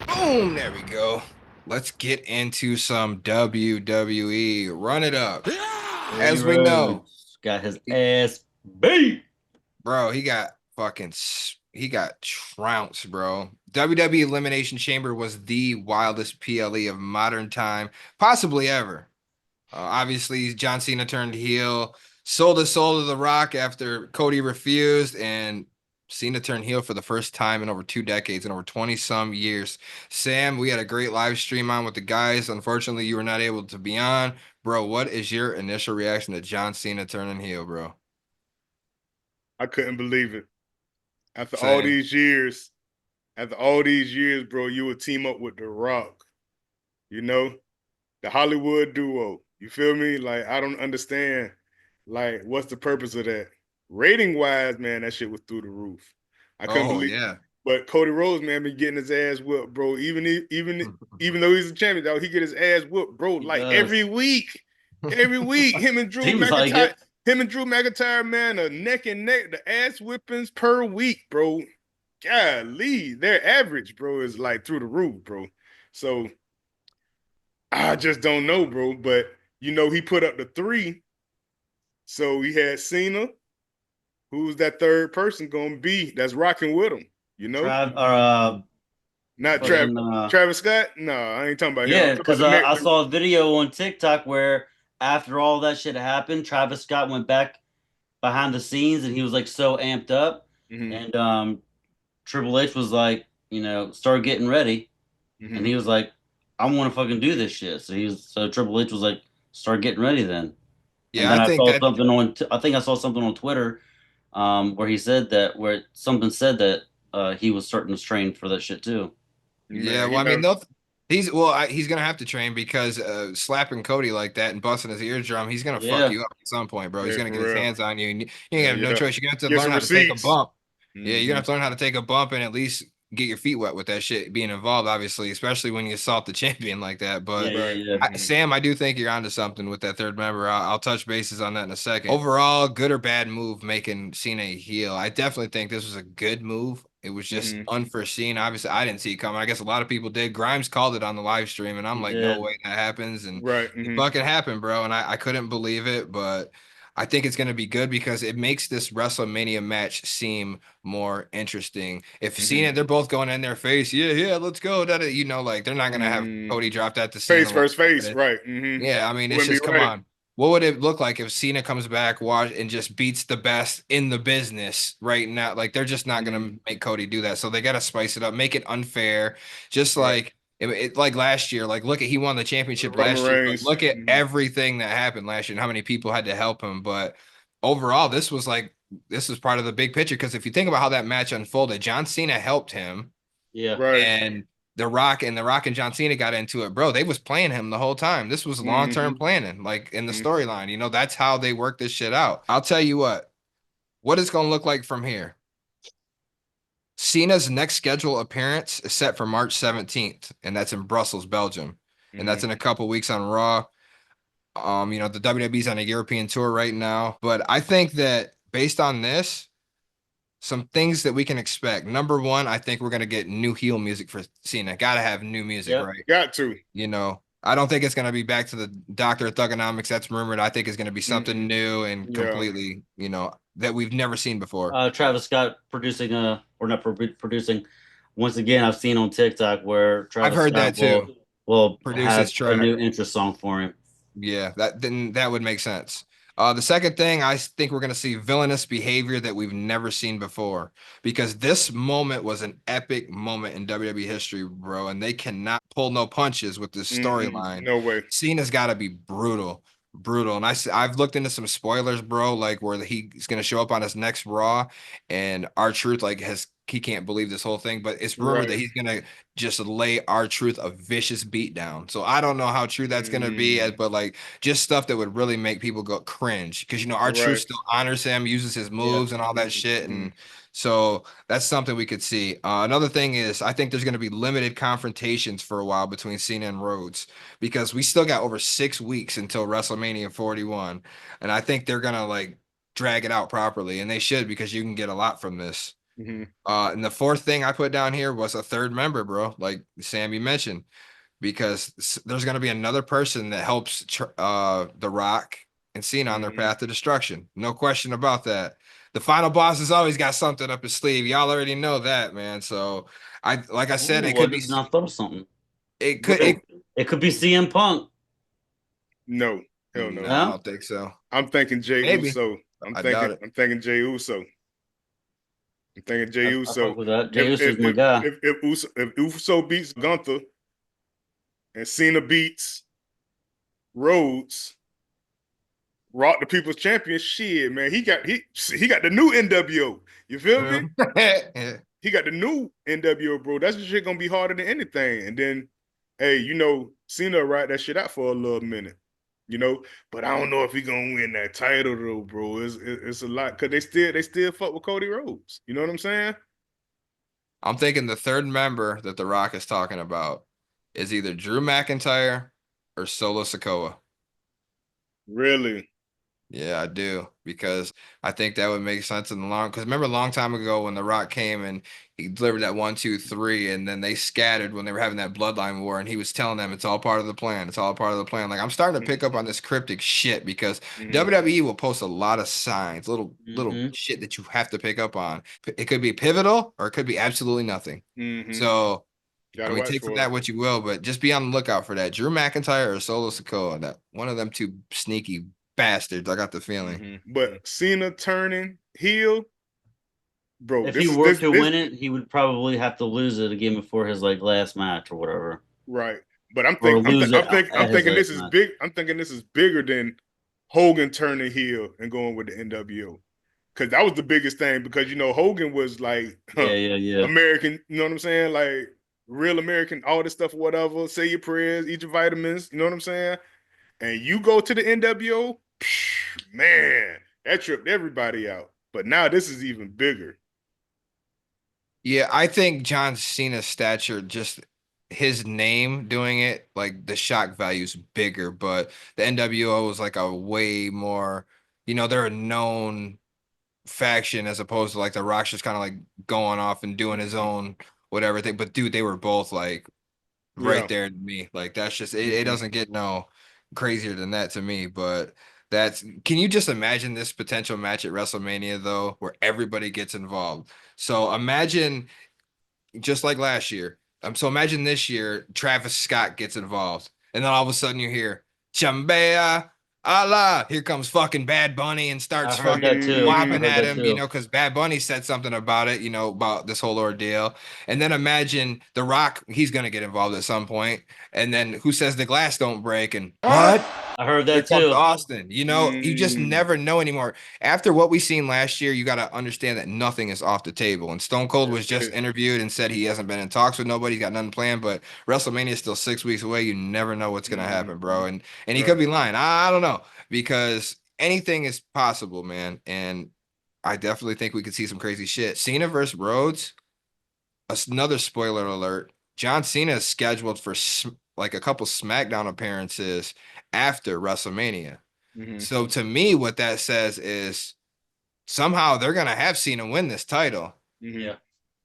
Boom, there we go. Let's get into some WWE. Run it up. Cody As we know, Rhodes got his ass beat. bro, he got trounced, bro. WWE Elimination Chamber was the wildest PLE of modern time, possibly ever. Obviously, John Cena turned heel, sold his soul to The Rock after Cody refused, and Cena turned heel for the first time in over 2 decades, in over 20 some years. Sam, we had a great live stream on with the guys. Unfortunately, you were not able to be on. Bro, what is your initial reaction to John Cena turning heel, bro? I couldn't believe it. After all Same. these years, after all these years, bro, you would team up with The Rock, you know, the Hollywood duo. You feel me? Like, I don't understand. Like, what's the purpose of that? Rating wise, man, that shit was through the roof. I couldn't Oh, believe. yeah. But Cody Rhodes, man, been getting his ass whooped, bro. Even though he's a champion, though, he get his ass whooped, bro. He Like every does. week, every week. Seems like it. Him and Drew McIntyre, man, a neck and neck, the ass whippings per week, bro. Golly, their average, bro, is like through the roof, bro. So I just don't know, bro. But he put up the three. So we had Cena, who's that third person gonna be that's rocking with him, you know? Trav, or Not fucking Travis Scott. No, I ain't talking about him. I'm yeah, talking about because the next. I saw a video on TikTok where after all that shit happened, Travis Scott went back behind the scenes and he was like so amped up, Mm-hmm, and Triple H was like, start getting ready, and mm-hmm. he was like, I want to fucking do this shit. So Triple H was like, start getting ready then. And Yeah, then I I think saw that something I think I saw something on Twitter, where he said that where something said that he was starting to train for that shit too. Yeah, Man, well, he I mean, better. he's gonna have to train because slapping Cody like that and busting his eardrum, he's gonna fuck Yeah, you up at some point, bro. He's Yeah, gonna for get his real. hands on you, and you ain't Yeah, gonna have no yeah. choice. You're gonna have to Get learn some how to take a receipts. bump. Yeah, you're gonna Mm-hmm. have to learn how to take a bump and at least get your feet wet with that shit being involved, obviously, especially when you assault the champion like that. yeah, But yeah, Right. yeah. Mm-hmm. Sam, I do think you're onto something with that third member. I'll touch bases on that in a second. Overall, good or bad move making Cena a heel. I definitely think this was a good move. It was just Mm-hmm. unforeseen. Obviously, I didn't see it coming. I guess a lot of people did. Grimes called it on the live stream, and I'm He like, no did. way that happens. And Right. it Mm-hmm. fucking happened, bro. And I couldn't believe it, but I think it's going to be good because it makes this WrestleMania match seem more interesting. If Mm-hmm. Cena, they're both going in their face, yeah, yeah, let's go. That like they're not going to have Mm-hmm. Cody drop that to Face Cena like first face. that. Right. Mm-hmm. Yeah, I mean, It it's wouldn't be just come right. on. What would it look like if Cena comes back, watch, and just beats the best in the business right now? Like they're just not gonna Mm-hmm. make Cody do that. So they gotta spice it up, make it unfair. Just Right. like like last year. Like look at he won the championship Roman last year, but Reigns. look at Mm-hmm. everything that happened last year and how many people had to help him. But overall, this was part of the big picture because if you think about how that match unfolded, John Cena helped him Yeah. Right. and The Rock and John Cena got into it, bro. They was playing him the whole time. This was long-term Mm-hmm. planning, like in the Mm-hmm. storyline. That's how they work this shit out. I'll tell you what it's gonna look like from here. Cena's next scheduled appearance is set for March 17th, and that's in Brussels, Belgium. And that's Mm-hmm. in a couple weeks on Raw. The WWE's on a European tour right now. But I think that based on this, some things that we can expect. Number one, I think we're gonna get new heel music for Cena. Gotta have new music, Yep. right? Got to. I don't think it's going to be back to the Doctor of Thugonomics that's rumored. I think it's going to be something Mm-mm. new and Yeah. completely, that we've never seen before. Travis Scott producing or not producing. Once again, I've seen on TikTok where I've Travis heard Scott that too. will Produce have his a track. new interest song for him. Yeah, that would make sense. The second thing, I think we're going to see villainous behavior that we've never seen before because this moment was an epic moment in WWE history, bro, and they cannot pull no punches with this Mm-mm. storyline. No way. Cena's got to be brutal, brutal. And I've looked into some spoilers, bro, like where he's going to show up on his next Raw, and R-Truth like he can't believe this whole thing, but it's rumored that Right. he's gonna just lay R-Truth a vicious beat down. So I don't know how true that's gonna be, Mm. but like just stuff that would really make people go cringe because R-Truth Right. still honors him, uses his Yeah. moves and all that shit, Mm-hmm. and so that's something we could see. Another thing is I think there's gonna be limited confrontations for a while between Cena and Rhodes because we still got over 6 weeks until WrestleMania 41, and I think they're gonna like drag it out properly, and they should because you can get a lot from this. Hmm. And the fourth thing I put down here was a third member, bro. Like Sam, you mentioned, because there's going to be another person that helps The Rock and Cena on their Hmm. path to destruction. No question about that. The final boss has always got something up his sleeve. Y'all already know that, man. So like I said, it Ooh, I could be, just now thought of something. it What could, if it could be CM Punk? No, hell no, no. I No, don't think so. I'm thinking Jay Maybe. Uso. I doubt it. I'm thinking Jay Uso. I'm thinking Jay I fuck Uso. with that. Jey Uso's my guy. If Uso beats Gunther and Cena beats Rhodes, Rock the People's Champion, shit, man, he got the new NWO. You feel me? Yeah. He got the new NWO, bro. That's shit gonna be harder than anything. And then, hey, Cena ride that shit out for a little minute, you know. But I don't know if he gonna win that title though, bro. It's a lot because they still fuck with Cody Rhodes. You know what I'm saying? I'm thinking the third member that The Rock is talking about is either Drew McIntyre or Solo Sikoa. Really? Yeah, I do because I think that would make sense in the long. Because remember, a long time ago when The Rock came and he delivered that 1, 2, 3, and then they scattered when they were having that bloodline war, and he was telling them it's all part of the plan. It's all part of the plan. Like I'm starting to pick up on this cryptic shit because Mm-hmm. WWE will post a lot of signs, little Hmm. shit that you have to pick up on. It could be pivotal or it could be absolutely nothing. Mm-hmm. So I Gotta mean, watch take from for it. that what you will, but just be on the lookout for that. Drew McIntyre or Solo Sikoa. That one of them two sneaky bastards. I got the feeling. But Cena turning heel, bro. If he This is were this to this win it, he would probably have to lose it again before his like last match or whatever, right. But I'm or think I'm th- lose it I'm at his thinking this last is match. big. I'm thinking this is bigger than Hogan turning heel and going with the NWO. Because that was the biggest thing. Because Hogan was like Yeah, yeah, yeah. American. You know what I'm saying? Like real American, all this stuff, whatever. Say your prayers, eat your vitamins. You know what I'm saying? And you go to the NWO, man, that tripped everybody out. But now this is even bigger. Yeah, I think John Cena's stature, just his name doing it, like the shock value is bigger, but the NWO is like a way more, they're a known faction as opposed to like the Rock's just kind of like going off and doing his Mhm. own whatever thing. But dude, they were both like right Yeah. there to me. Like that's just it Hmm. doesn't get no crazier than that to me. But can you just imagine this potential match at WrestleMania though, where everybody gets involved? So imagine just like last year. So imagine this year, Travis Scott gets involved, and then all of a sudden you hear Chambea Allah. Here comes fucking Bad Bunny and I starts heard that fucking too. I whopping heard at that him, too. because Bad Bunny said something about it, about this whole ordeal. And then imagine The Rock, he's gonna get involved at some point, and then who says the glass don't break? And what? I heard Here that comes too. Austin. You just Mm. never know anymore. After what we seen last year, you got to understand that nothing is off the table. And Stone Cold That's was just it. interviewed and said he hasn't been in talks with nobody. He's got nothing planned. But WrestleMania is still 6 weeks away. You never know what's gonna Hmm. happen, bro. And he could Right. be lying. I don't know because anything is possible, man. And I definitely think we could see some crazy shit. Cena versus Rhodes. Another spoiler alert. John Cena is scheduled for like a couple SmackDown appearances after WrestleMania. Hmm. So to me, what that says is somehow they're gonna have Cena win this title. Hmm. Yeah.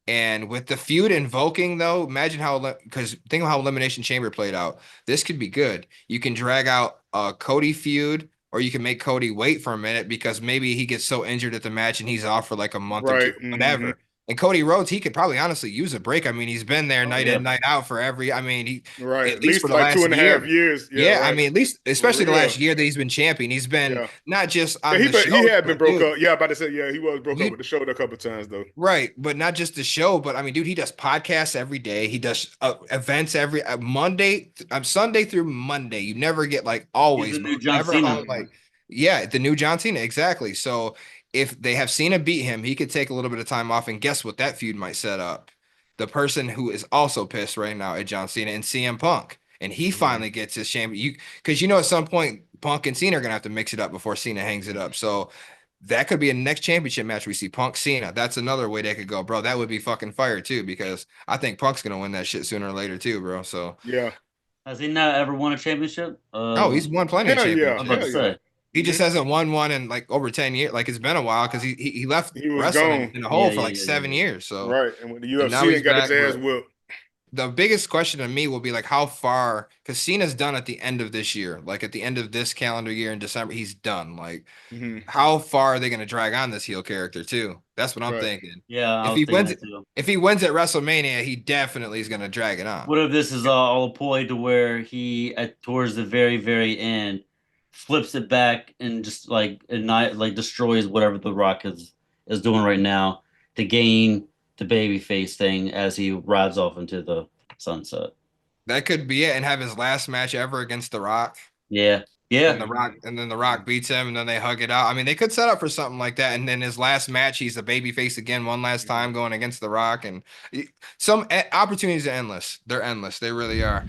And with the feud invoking, though, imagine because think of how Elimination Chamber played out. This could be good. You can drag out a Cody feud, or you can make Cody wait for a minute because maybe he gets so injured at the match and he's off for like a month or two, Right. Hmm. whatever. And Cody Rhodes, he could probably honestly use a break. I mean, he's been there Oh night yeah. in, night out for I mean, Right. at At least for least the like two last and a half year. years. Yeah. Yeah, I Right. mean, at least, For especially the last real. year that he's been champion, he's been Yeah. not just Yeah. on the He show, had been but broke dude, up. Yeah. About to say. Yeah. He was broke up you with the shoulder a couple of times though. right, but not just the show, but I mean, dude, he does podcasts every day. He does events every Monday, Sunday through Monday. You never get like He's always, the bro. new John Never home. Cena. Hmm. Like, yeah, the new John Cena, exactly. So if they have Cena beat him, he could take a little bit of time off, and guess what? That feud might set up the person who is also pissed right now at John Cena and CM Punk, and he Hmm. finally gets his champion. Because at some point Punk and Cena are gonna have to mix it up before Cena hangs it up. So that could be a next championship match. We see Punk Cena. That's another way they could go, bro. That would be fucking fire too, because I think Punk's gonna win that shit sooner or later too, bro. So, Yeah. Has he not ever won a championship? oh, he's won plenty of Hell yeah. I was about to championships. Hell yeah. say. He just hasn't won one in like over 10 years. Like it's been a while because he left He was wrestling gone. in a hole Yeah, for yeah, like yeah, yeah, 7 years. So Right. And when the and now UFC he's ain't got his back. ass But whipped. the biggest question to me will be like how far, because Cena's done at the end of this year, like at the end of this calendar year in December, he's done. Like Hmm. how far are they going to drag on this heel character too? That's what I'm Right. thinking. yeah. I If was he thinking wins, that too. if he wins at WrestleMania, he definitely is going to drag it on. What if this is all a ploy to where he at towards the very very end flips it back and just like ignite like destroys whatever the Rock is doing right now to gain the babyface thing as he rides off into the sunset. That could be it, and have his last match ever against The Rock. Yeah, And yeah, the Rock, and then the Rock beats him, and then they hug it out. I mean, they could set up for something like that. And then his last match, he's the baby face again, one last time going against the Rock. And some opportunities are endless. They're endless. They really are.